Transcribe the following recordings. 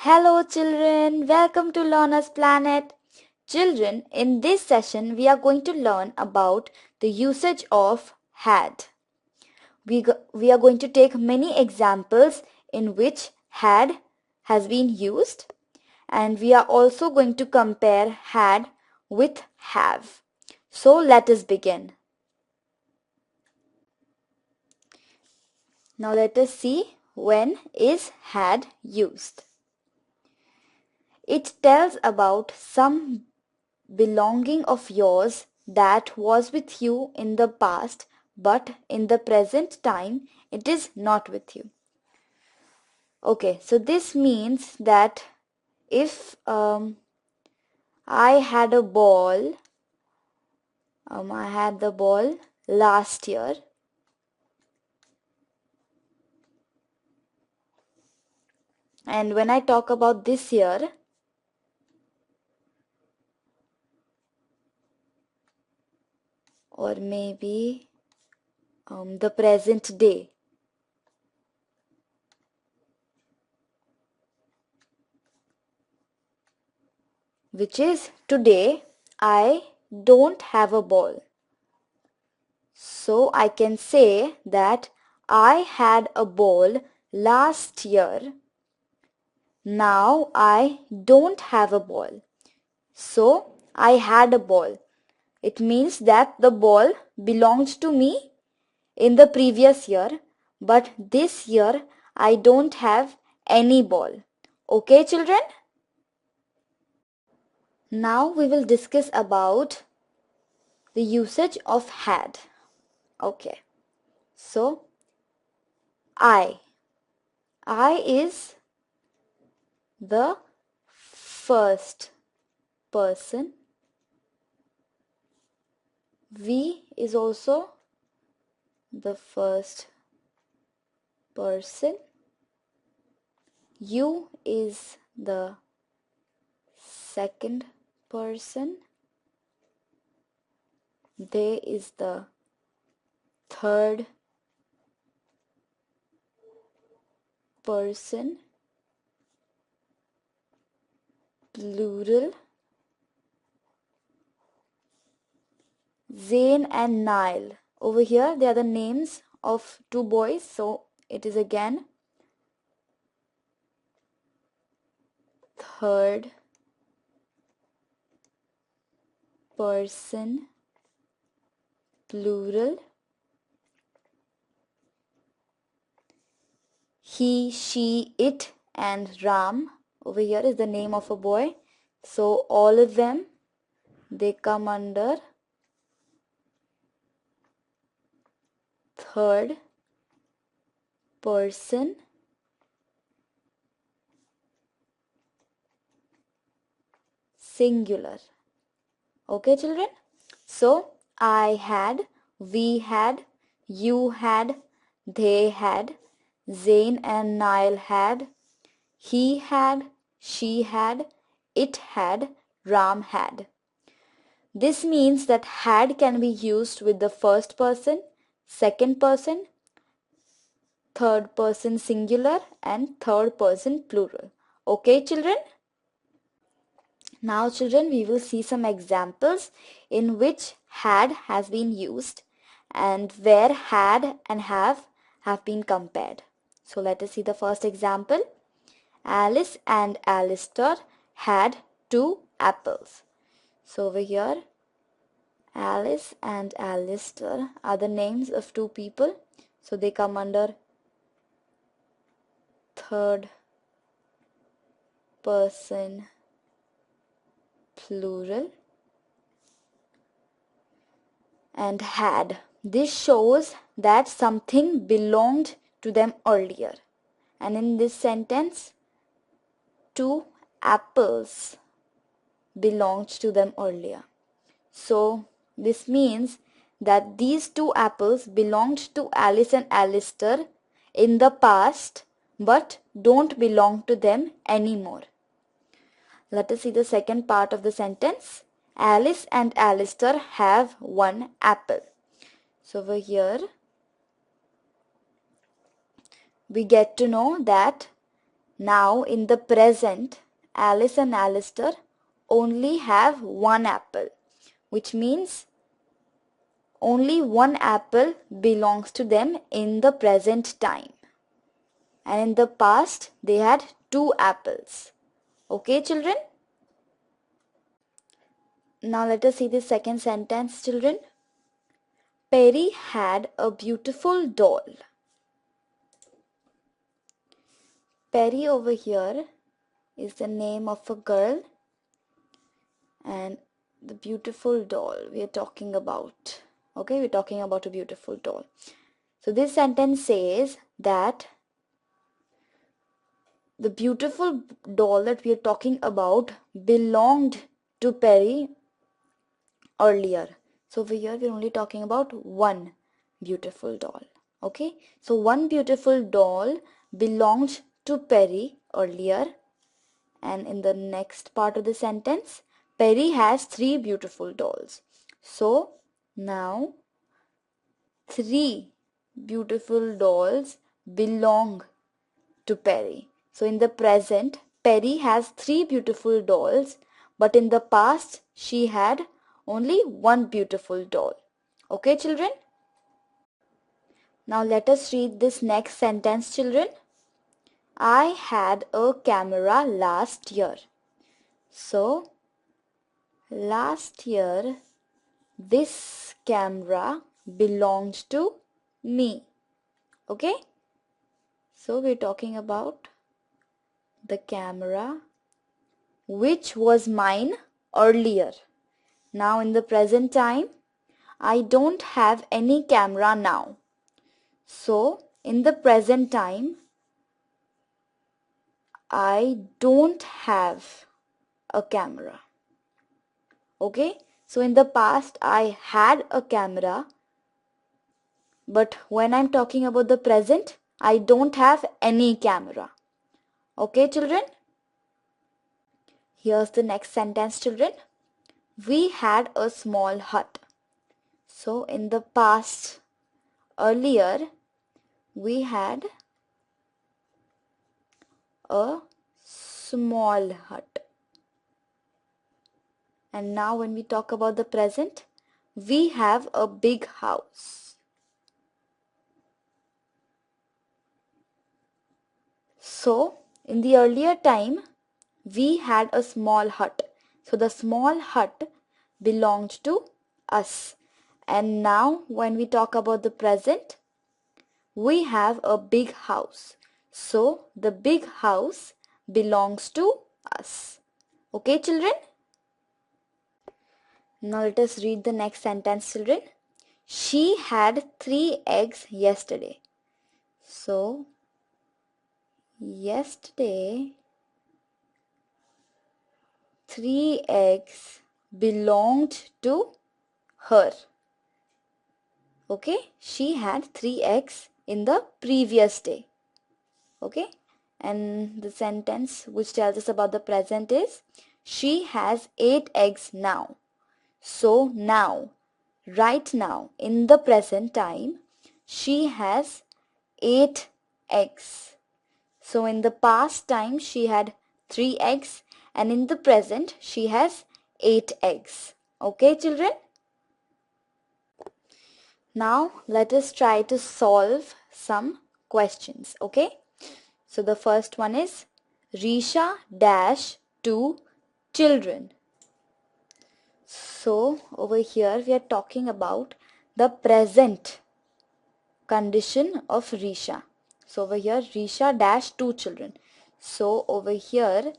Hello children, welcome to Learner's Planet. Children, in this session we are going to learn about the usage of had. We are going to take many examples in which had has been used, and we are also going to compare had with have. So let us begin. Now let us see when is had used. It tells about some belonging of yours that was with you in the past, but in the present time it is not with you. Okay, so this means that if I had the ball last year, and when I talk about this year, or maybe the present day, which is today, I don't have a ball. So I can say that I had a ball last year. Now I don't have a ball. So I had a ball. It means that the ball belonged to me in the previous year, but this year I don't have any ball. Okay, children? Now we will discuss about the usage of had. Okay. So I is the first person. We is also the first person. You is the second person. They is the third person. Plural. Zain and Nile. Over here they are the names of two boys, so it is again third person plural. He, she, it and Ram. Over here is the name of a boy. So all of them, they come under third person singular. Okay, children? So I had, we had, you had, they had, Zain and Nile had, he had, she had, it had, Ram had. This means that had can be used with the first person, second person, third person singular and third person plural. Okay, children? Now, children, we will see some examples in which had has been used and where had and have been compared. So, let us see the first example. Alice and Alistair had 2 apples. So, over here, Alice and Alistair are the names of 2 people. So, they come under third person plural. And had. This shows that something belonged to them earlier. And in this sentence, 2 apples belonged to them earlier. So this means that these 2 apples belonged to Alice and Alistair in the past but don't belong to them anymore. Let us see the second part of the sentence. Alice and Alistair have 1 apple. So over here we get to know that Now in the present, Alice and Alistair only have one apple, which means only one apple belongs to them in the present time. And in the past, they had two apples. Okay, children? Now let us see the second sentence, children. Perry had a beautiful doll. Perry over here is the name of a girl, and the beautiful doll we are talking about. Okay, we're talking about a beautiful doll. So this sentence says that the beautiful doll that we are talking about belonged to Perry earlier. So over here we're only talking about one beautiful doll. Okay, so one beautiful doll belonged to Perry earlier, and in the next part of the sentence, Perry has three beautiful dolls. So now three beautiful dolls belong to Perry. So in the present, Perry has three beautiful dolls, but in the past, she had only one beautiful doll. Okay, children? Now let us read this next sentence, children. I had a camera last year. So, last year, this camera belonged to me. Okay? So, we're talking about the camera which was mine earlier. Now, in the present time, I don't have any camera now. So, in the present time, I don't have a camera. Okay, so in the past I had a camera, but when I'm talking about the present, I don't have any camera. Okay, children? Here's the next sentence, children. We had a small hut. So in the past, earlier, we had a small hut. And now when we talk about the present, we have a big house. So in the earlier time, we had a small hut. So the small hut belonged to us. And now when we talk about the present, we have a big house. So the big house belongs to us. Okay, children? Now let us read the next sentence, children. She had 3 eggs yesterday. So yesterday 3 eggs belonged to her. Okay, she had 3 eggs in the previous day. Okay, and the sentence which tells us about the present is she has 8 eggs now. So now, right now, in the present time, she has 8 eggs. So in the past time, she had 3 eggs, and in the present, she has 8 eggs. Okay, children? Now let us try to solve some questions. Okay? So the first one is Risha dash 2 children. So over here we are talking about the present condition of Risha. So over here Risha dash 2 children. So over here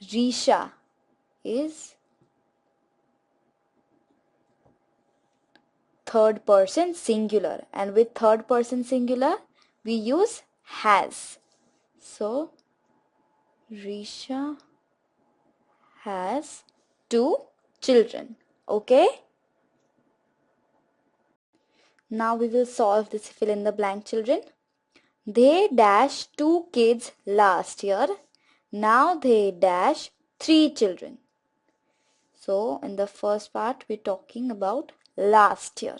Risha is third person singular, and with third person singular we use has. So Risha has 2 children. Okay? Now we will solve this fill in the blank, children. They dash 2 kids last year. Now they dash 3 children. So in the first part we're talking about last year,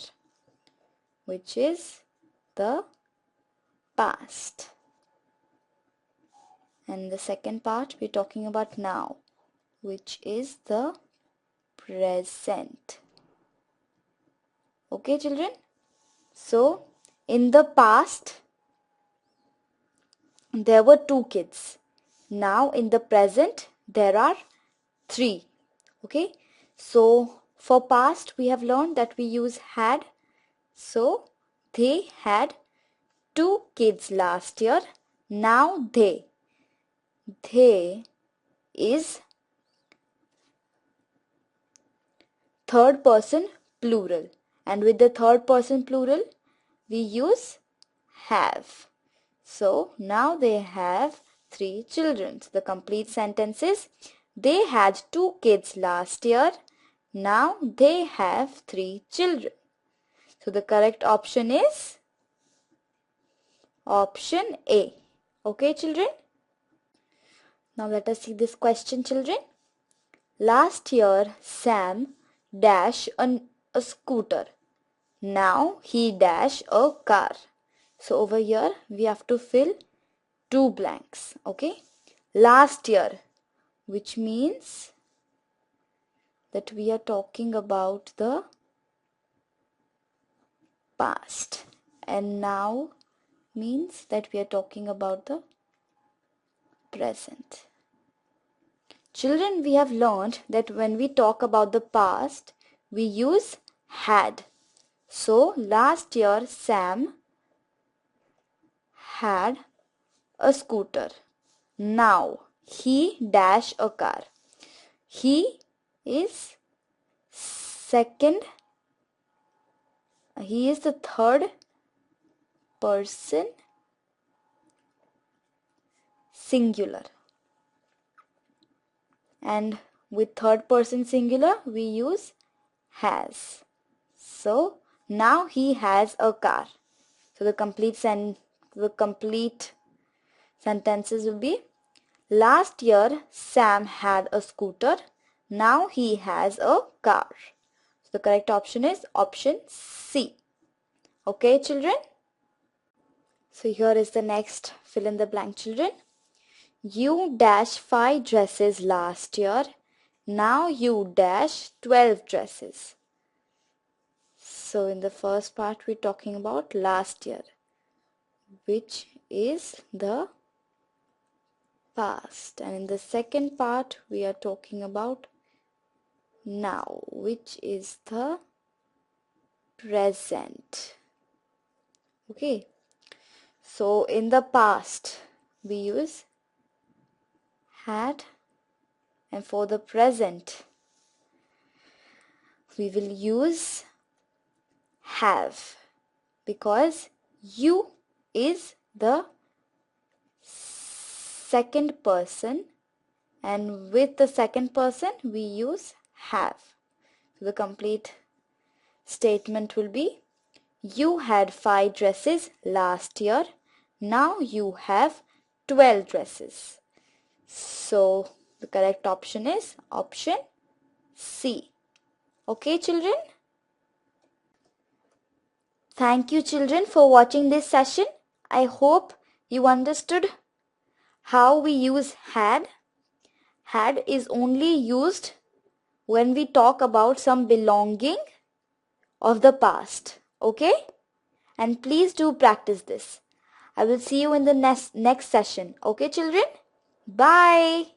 which is the past. And the second part we're talking about now, which is the present. Okay, children? So, in the past, there were 2 kids. Now, in the present, there are 3. Okay? So, for past, we have learned that we use had. So, they had 2 kids last year. Now, they is third person plural. And with the third person plural, we use have. So now they have 3 children. So the complete sentence is, they had 2 kids last year. Now they have 3 children. So the correct option is option A. Okay, children? Now let us see this question, children. Last year, Sam dashed a scooter. Now he dash a car. So over here we have to fill 2 blanks. Okay. Last year, which means that we are talking about the past. And now means that we are talking about the present. Children, we have learned that when we talk about the past, we use had. So last year Sam had a scooter. Now he dash a car. He is the third person singular. And with third person singular, we use has. So now he has a car. So the complete sentences will be, last year Sam had a scooter. Now he has a car. So the correct option is option C. Okay, children? So here is the next fill in the blank, children. You dash 5 dresses last year. Now you dash 12 dresses. So in the first part we're talking about last year, which is the past. And in the second part we are talking about now, which is the present. Okay. So in the past we use had, and for the present we will use have, because you is the second person, and with the second person we use have. So the complete statement will be, you had 5 dresses last year. Now you have 12 dresses. So the correct option is option C. Okay, children? Thank you, children, for watching this session. I hope you understood how we use had. Had is only used when we talk about some belonging of the past. Okay? And please do practice this. I will see you in the next session. Okay, children? Bye.